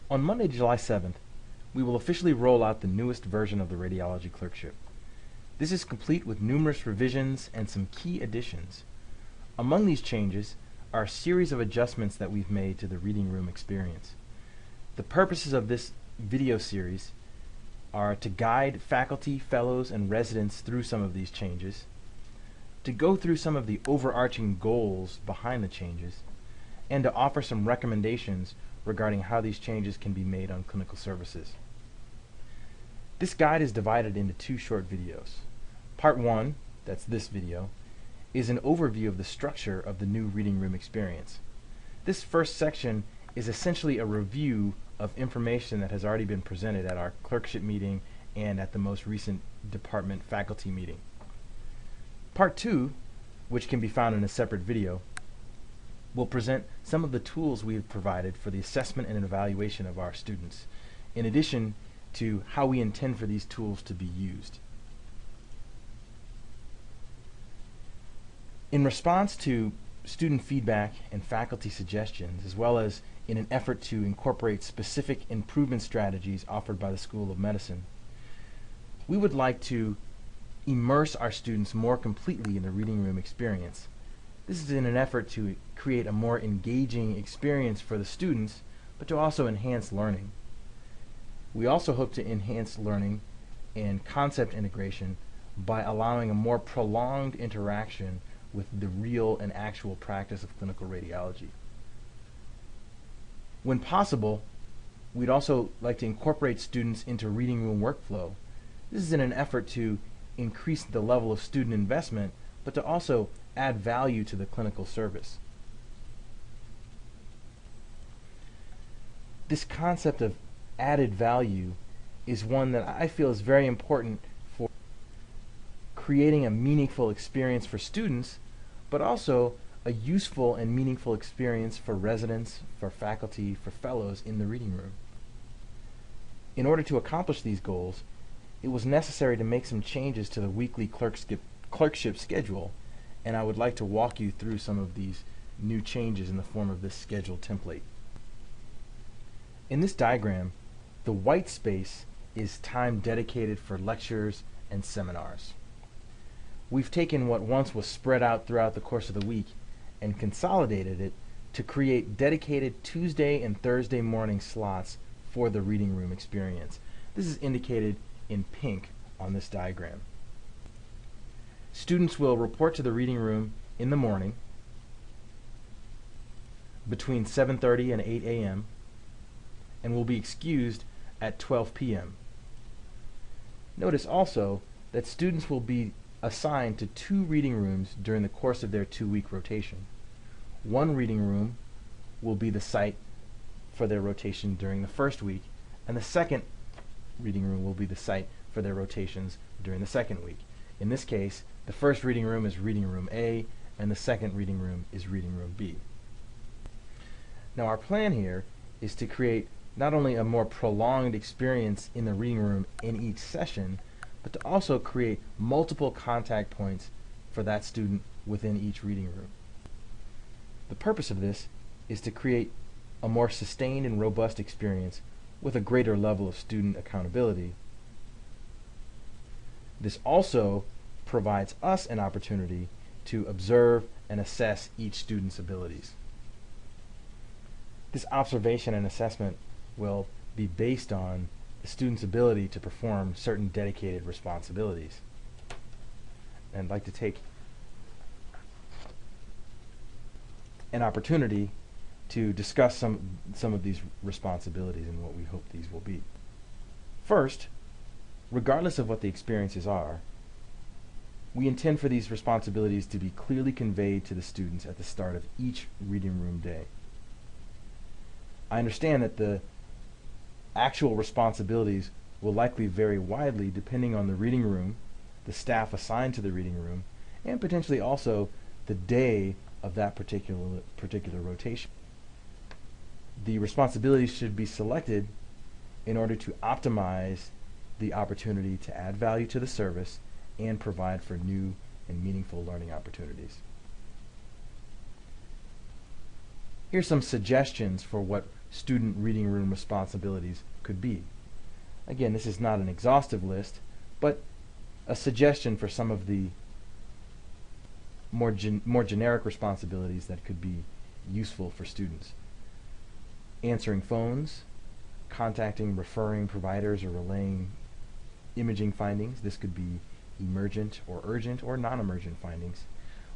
On Monday, July 7th, we will officially roll out the newest version of the Radiology Clerkship. This is complete with numerous revisions and some key additions. Among these changes are a series of adjustments that we've made to the reading room experience. The purposes of this video series are to guide faculty, fellows, and residents through some of these changes, to go through some of the overarching goals behind the changes, and to offer some recommendations regarding how these changes can be made on clinical services. This guide is divided into two short videos. Part 1, that's this video, is an overview of the structure of the new reading room experience. This first section is essentially a review of information that has already been presented at our clerkship meeting and at the most recent department faculty meeting. Part 2, which can be found in a separate video, will present some of the tools we have provided for the assessment and evaluation of our students, in addition to how we intend for these tools to be used. In response to student feedback and faculty suggestions, as well as in an effort to incorporate specific improvement strategies offered by the School of Medicine, we would like to immerse our students more completely in the reading room experience. This is in an effort to create a more engaging experience for the students, but to also enhance learning. We also hope to enhance learning and concept integration by allowing a more prolonged interaction with the real and actual practice of clinical radiology. When possible, we'd also like to incorporate students into reading room workflow. This is in an effort to increase the level of student investment, but to also add value to the clinical service. This concept of added value is one that I feel is very important for creating a meaningful experience for students, but also a useful and meaningful experience for residents, for faculty, for fellows in the reading room. In order to accomplish these goals, it was necessary to make some changes to the weekly clerkship schedule, and I would like to walk you through some of these new changes in the form of this schedule template. In this diagram, the white space is time dedicated for lectures and seminars. We've taken what once was spread out throughout the course of the week and consolidated it to create dedicated Tuesday and Thursday morning slots for the reading room experience. This is indicated in pink on this diagram. Students will report to the reading room in the morning between 7:30 and 8 a.m. and will be excused at 12 p.m. Notice also that students will be assigned to 2 reading rooms during the course of their 2-week rotation. One reading room will be the site for their rotation during the first week, and the second reading room will be the site for their rotations during the second week. In this case, the first reading room is reading room A, and the second reading room is reading room B. Now our plan here is to create not only a more prolonged experience in the reading room in each session, but to also create multiple contact points for that student within each reading room. The purpose of this is to create a more sustained and robust experience with a greater level of student accountability. This also provides us an opportunity to observe and assess each student's abilities. This observation and assessment will be based on the student's ability to perform certain dedicated responsibilities. And I'd like to take an opportunity to discuss some of these responsibilities and what we hope these will be. First, regardless of what the experiences are, we intend for these responsibilities to be clearly conveyed to the students at the start of each reading room day. I understand that the actual responsibilities will likely vary widely depending on the reading room, the staff assigned to the reading room, and potentially also the day of that particular rotation. The responsibilities should be selected in order to optimize the opportunity to add value to the service and provide for new and meaningful learning opportunities. Here's some suggestions for what student reading room responsibilities could be. Again, this is not an exhaustive list, but a suggestion for some of the more generic responsibilities that could be useful for students. Answering phones, contacting referring providers or relaying imaging findings. This could be emergent or urgent or non-emergent findings.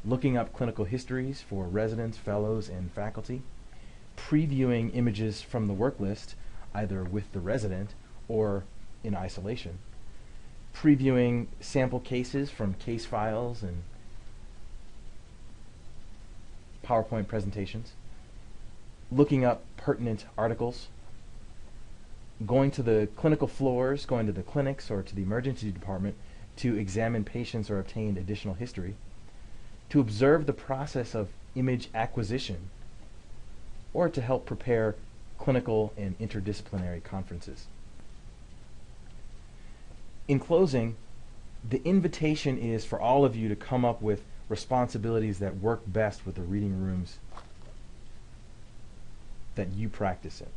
Looking up clinical histories for residents, fellows, and faculty. Previewing images from the work list, either with the resident or in isolation. Previewing sample cases from case files and PowerPoint presentations. Looking up pertinent articles. Going to the clinical floors, going to the clinics or to the emergency department to examine patients or obtain additional history. To observe the process of image acquisition, or to help prepare clinical and interdisciplinary conferences. In closing, the invitation is for all of you to come up with responsibilities that work best with the reading rooms that you practice in.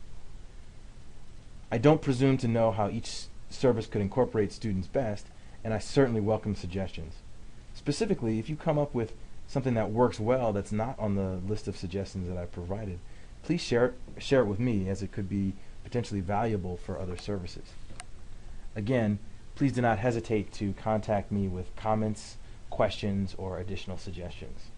I don't presume to know how each service could incorporate students best, and I certainly welcome suggestions. Specifically, if you come up with something that works well that's not on the list of suggestions that I've provided, please share it with me, as it could be potentially valuable for other services. Again, please do not hesitate to contact me with comments, questions, or additional suggestions.